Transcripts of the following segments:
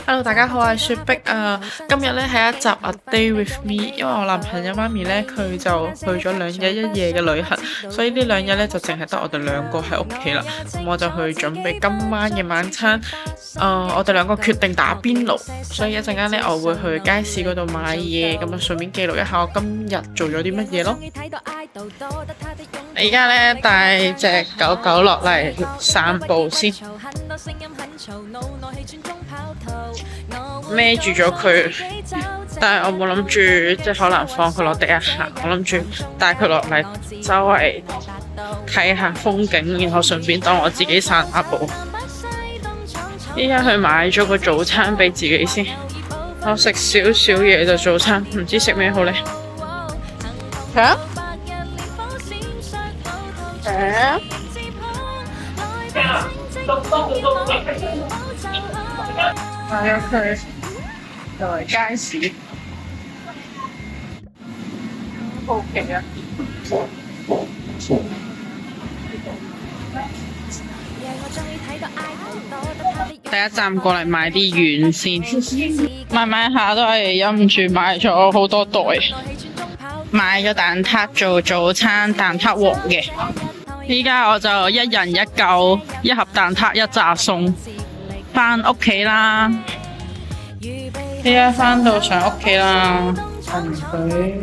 Hello，大家好，我係雪碧啊。今日咧係一集 A Day with Me，因為我男朋友媽咪咧佢就去咗2日1夜嘅旅行，所以呢2日咧就淨係得我哋兩個喺屋企啦。咁我就去準備今晚嘅晚餐。我哋兩個決定打邊爐，所以一陣間咧我會去街市嗰度買嘢，咁啊順便記錄一下我今日做咗啲乜嘢咯。而家咧帶隻狗狗落嚟散步先。孭住咗佢，但係我冇諗住即係可能放佢落地下行，我諗住帶佢落嚟周圍睇下風景，然後順便當我自己散下步。依家去買咗個早餐俾自己先，我食少少嘢就早餐，唔知食咩好呢？嚇？係啊，佢就係街市，好奇啊！第一站過嚟買啲丸先，買下都係忍唔住買咗好多袋，買咗蛋撻做早餐，蛋撻黃嘅。依家我就一人一嚿，一盒蛋撻一紮餸。翻屋企啦！依家翻到上屋企啦，噴水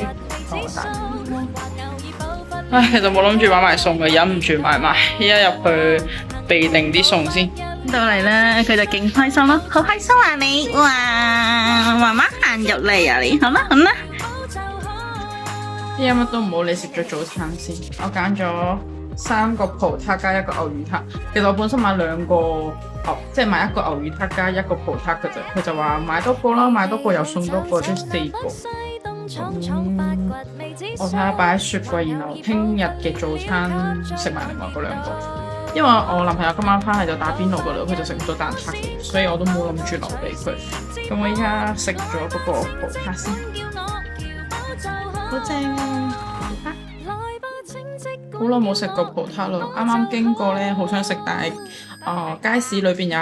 唉，其實冇諗住買埋餸嘅，忍唔住買埋。依家入去備定啲餸先。到嚟啦，佢就勁開心咯，好開心啊你！哇，媽媽行入嚟啊你，好啦好啦。依家乜都唔好，你食咗早餐先。我揀咗3個葡撻加1個牛魚撻。其實我本身買2個。即係買1個牛魚撻加1個葡撻嘅啫，佢就話買多個啦，買多個又送多個，即係4個。我睇下擺喺雪櫃，然後聽日嘅早餐食埋另外嗰2個。因為我男朋友今晚翻嚟就打邊爐噶啦，佢就食唔到蛋撻嘅，所以我都冇諗住留俾佢。咁我依家食咗嗰個葡撻先，好正啊！好耐冇食過葡撻咯，啱啱經過咧，好想食，但係街市裏邊有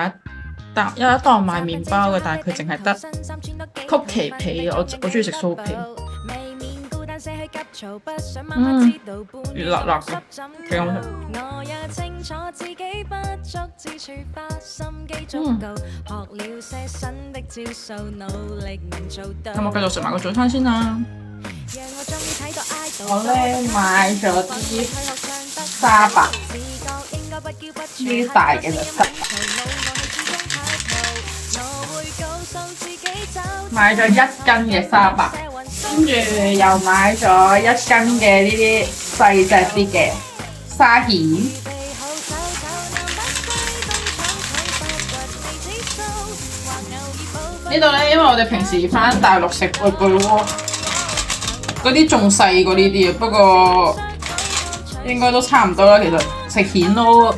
一檔賣麵包嘅，但係佢淨係得曲奇皮，我中意食酥皮，熱辣辣嘅，幾好食。咁我繼續食埋個早餐先啦。我咧買咗啲沙白，呢啲大嘅就7白，買咗1斤嘅沙白，跟住又買咗1斤嘅呢啲細隻啲嘅沙蜆。呢度咧，因為我哋平時返大陸食貝貝鍋。嗰啲仲細過呢啲啊，不過應該都差唔多啦。其實食蜆都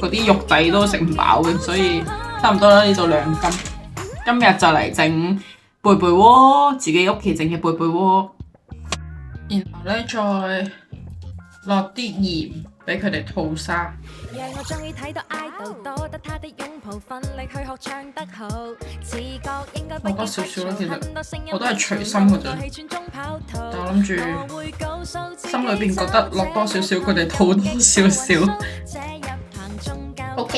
嗰啲肉仔都食唔飽嘅，所以差唔多啦。呢度2斤。今日就嚟整貝貝鍋，自己屋企整嘅貝貝鍋，然後咧再落啲鹽俾佢哋吐沙。落多少少啦，其實我都係隨心嘅啫。但我諗住心裏邊覺得落多少少，佢哋吐多少少。OK，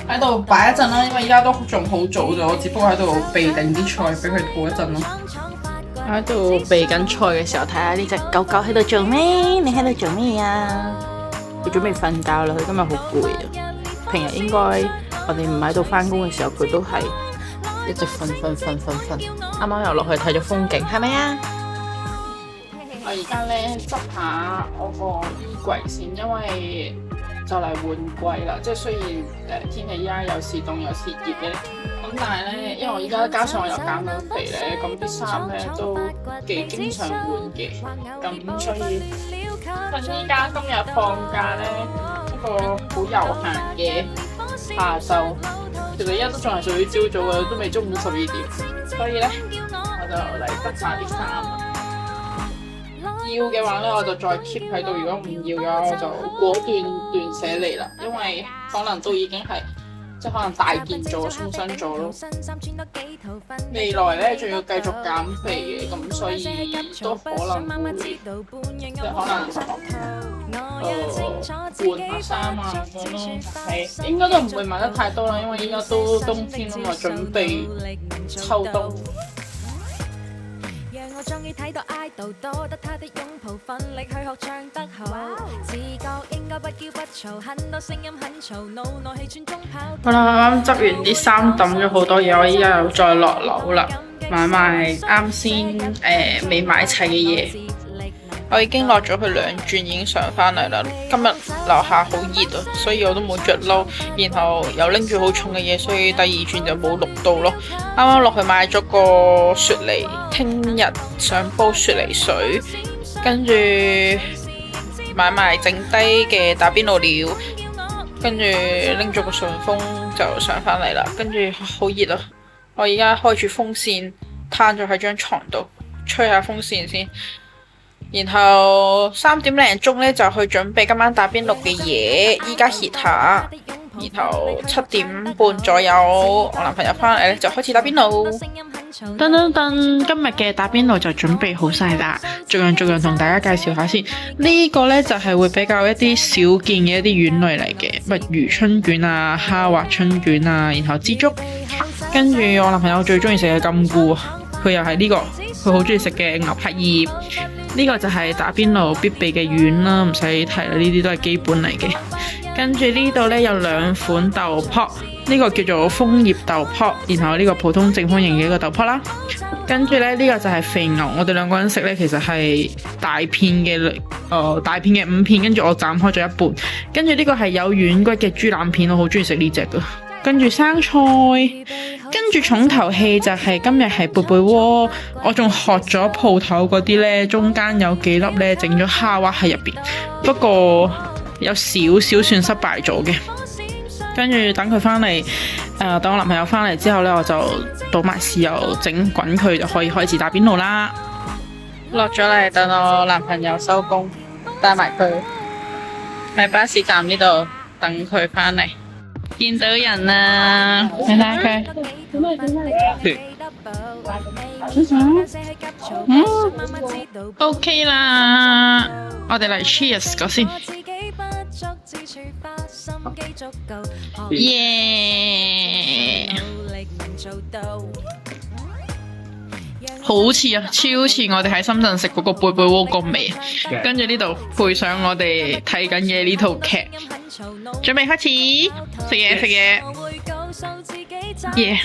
喺度擺一陣啦，因為依家都仲好早咗，我只不過喺度備定啲菜俾佢吐一陣咯。我喺度備緊菜嘅時候，睇下呢隻狗狗喺度做咩？你喺度做咩啊？佢準備瞓覺啦，佢今日好攰啊。平日應該我哋唔喺度返工嘅時候，佢都係一直瞓。啱啱又落去睇咗風景，係咪啊？我而家咧執下我個衣櫃先，因為就嚟換季啦。即係雖然天氣依家有時凍有時熱嘅，咁但係咧，因為我而家加上我又減咗肥咧，咁啲衫咧都幾經常換嘅。咁所以趁依家今日放假咧，一個好悠閒嘅下晝，其實依家都仲係屬於朝早嘅，都未中午12點，所以咧我就嚟執下啲衫。要嘅話咧，我就再 keep 喺度；如果唔要嘅話，我就果斷斷捨離啦。因為可能都已經係即係可能大件咗、鬆身咗咯。未來咧仲要繼續減肥嘅，咁所以都可能會即係可能換下衫啊咁樣咯。係應該都唔會買得太多啦，因為依家都冬天啊嘛，準備秋冬。好啦，啱啱執完啲衫，抌咗好多嘢，我依家又再落樓啦，買埋啱先未買齊嘅嘢。我已經落咗去2轉，已經上返嚟啦。今日樓下好熱啊，所以我都冇着褸，然後又拎住好重嘅嘢，所以第2轉就冇錄到咯。啱啱落去買咗個雪梨，聽日想煲雪梨水，跟住買埋剩低嘅打邊爐料，跟住拎咗個順豐就上返嚟啦。跟住好熱啊，我而家開住風扇，攤咗喺張床度，吹下風扇先。然後3點零鐘呢就去準備今晚打邊爐嘅嘢，依家歇下。然後7點半左右，我男朋友返嚟呢就開始打邊爐。噔噔噔，今日嘅打邊爐就準備好晒啦，逐樣同大家介紹下先。呢個呢就係會比較一啲少見嘅一啲丸類嚟嘅，例如春卷啊、蝦滑春卷啊，然後枝竹，跟住我男朋友最中意食嘅金菇，佢又係呢個，佢好中意食嘅牛柏葉。呢個就係打邊爐必備嘅丸啦，唔使提啦，呢啲都係基本嚟嘅。跟住呢度呢，有2款豆泡，呢個叫做楓葉豆泡，然後呢個普通正方形嘅一個豆泡啦。跟住呢，呢個就係肥牛，我哋2個人食呢，其實係大片嘅5片，跟住我斬開咗一半。跟住呢個係有軟骨嘅豬腩片，我好中意食呢隻噶。跟住生菜，跟住重頭戲就係今日係貝貝鍋，我仲學咗鋪頭嗰啲呢，中間有幾粒呢整咗蝦滑喺入邊，不過有少少算失敗咗嘅。跟住等佢返嚟，等我男朋友返嚟之後呢，我就倒埋豉油整滾佢，就可以開始打邊爐啦。落咗嚟等我男朋友收工，帶埋佢喺巴士站呢度等佢返嚟。見到人啦，你睇下佢。OK 啦，我哋嚟 cheers 嗰先。耶！好似啊，超似我哋喺深圳食嗰個貝貝鍋個味。跟住呢度配上我哋睇緊嘅呢套劇，準備開始食嘢，耶！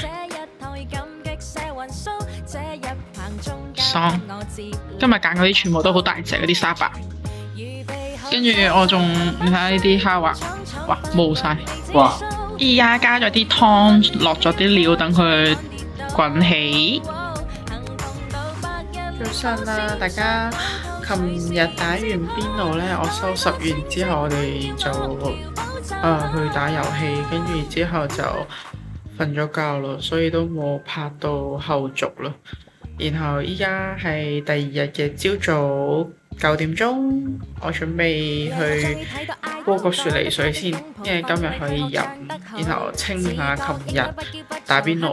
爽！今日揀嗰啲全部都好大隻嗰啲沙巴，跟住我仲你睇下呢啲蝦滑，哇冇晒！哇！依家加咗啲湯，落咗啲料，等佢滾起。早晨啦，大家！琴日打完邊爐呢，我收拾完之後，我哋就去打遊戲，跟住之後就瞓咗覺咯，所以都冇拍到後續咯。然後依家係第2日嘅朝早9點鐘，我準備去煲個雪梨水先，因為今日可以飲，然後清下琴日打邊爐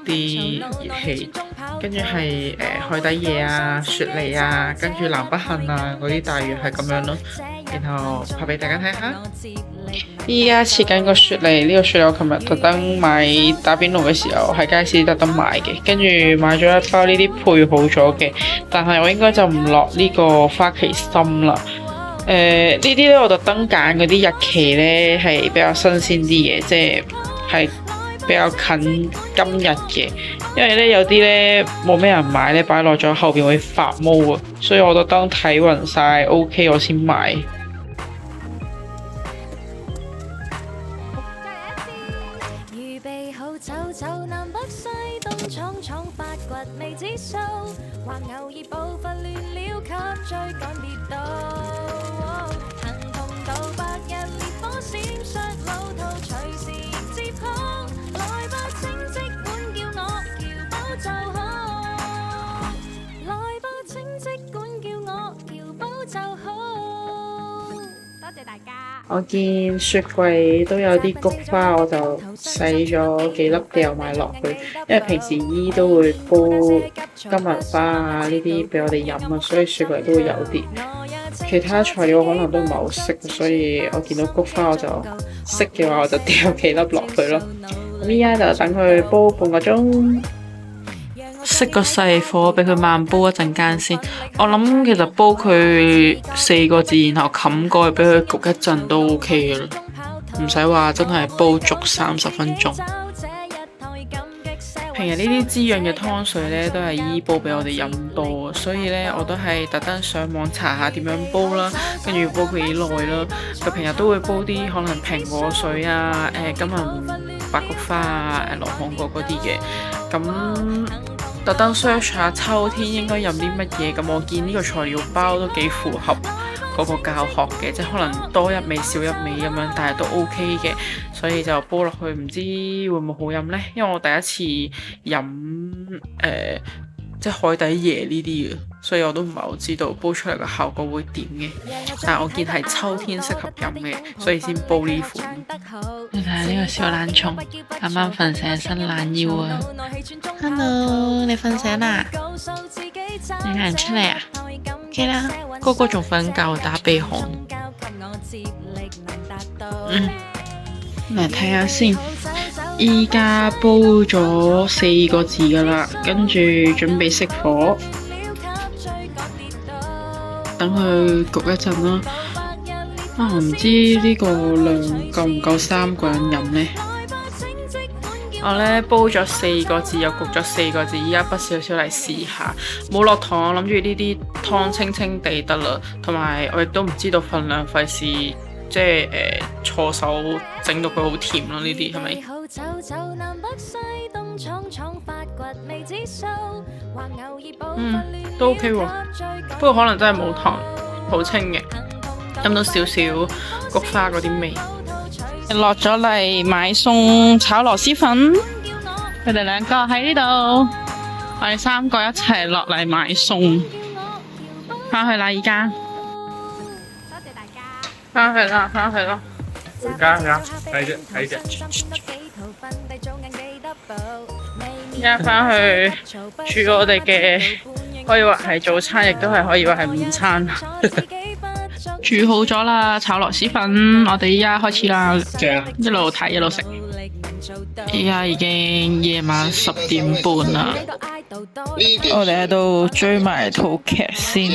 啲熱氣，跟住係海底椰啊、雪梨啊，跟住南北杏啊嗰啲，大約係咁樣咯。然後拍俾大家睇下。依家切緊個雪梨，呢個雪梨我琴日特登買打邊爐嘅時候喺街市特登買嘅，跟住買咗一包呢啲配好咗嘅，但係我應該就唔落呢個花旗參啦。呢啲呢，我特登揀嗰啲日期呢係比較新鮮啲嘅，即係比較近今日嘅，因為呢有啲呢冇咩人買呢，擺落咗後邊會發毛啊，所以我特登睇勻晒 OK 我先買。未知數，或偶爾步伐亂了，給追趕跌倒。行同道，白日烈火閃爍路途，隨時接好。來吧，請即管叫我搖寶就好。來吧，請即管叫我搖寶就好。多謝大家。我見雪櫃都有啲菊花，我就洗咗幾粒掉埋落去，因為平時姨都會煲金銀花啊呢啲俾我哋飲啊，所以雪櫃都會有啲。其他材料可能都唔係好識，所以我見到菊花我就識嘅話，我就掉幾粒落去咯。咁依家就等佢煲半個鐘。熄個細火俾佢慢煲一陣間先，我諗其實煲佢4個字，然後冚蓋俾佢焗一陣都 OK 嘅啦，唔使話真係煲足30分鐘。平日呢啲滋潤嘅湯水呢，都係姨煲俾我哋飲多，所以呢，我都係特登上網查下點樣煲啦，跟住煲佢幾耐啦。佢平日都會煲啲可能蘋果水啊、金銀白菊花啊、羅漢果嗰啲嘅，咁。特登 search 下秋天應該飲啲乜嘢，咁我見呢個材料包都幾符合嗰個教學嘅，即係可能多一味少一味咁樣，但係都 OK 嘅，所以就煲落去，唔知會唔會好飲呢？因為我第一次飲即係海底椰呢啲嘅，所以我都唔係好知道煲出嚟嘅效果會點嘅。但係我見係秋天適合飲嘅，所以先煲呢款。你睇下呢個小懶蟲，啱啱瞓醒伸懶腰啊 ！Hello， 你瞓醒啦？你行出嚟啊 ？OK 啦，哥哥仲瞓覺打鼻鼾。嚟睇下先。依家煲咗4個字噶啦，跟住準備熄火，等佢焗一陣啦。唔知呢個量夠唔夠3個人飲呢？我呢煲咗4個字，又焗咗4個字，依家滗少少嚟試下。冇落糖，我諗住呢啲湯清清地得啦。同埋我亦都唔知道份量，費事即係錯手整到佢好甜咯。呢啲係咪？都 OK 喎，不過可能真係冇糖，好清嘅，飲到少少菊花嗰啲味。落咗嚟買餸炒螺螄粉，佢哋2個喺呢度，我哋3個一齊落嚟買餸，翻去啦而家。多謝大家。翻去啦，翻去啦。回家呀，睇啫睇啫。而家翻去煮我哋嘅，可以話係早餐，亦都係可以話係午餐。煮好咗啦，炒螺螄粉，我哋依家開始啦，一路睇一路食。依家已經夜晚10點半啦，我哋喺度追埋套劇先。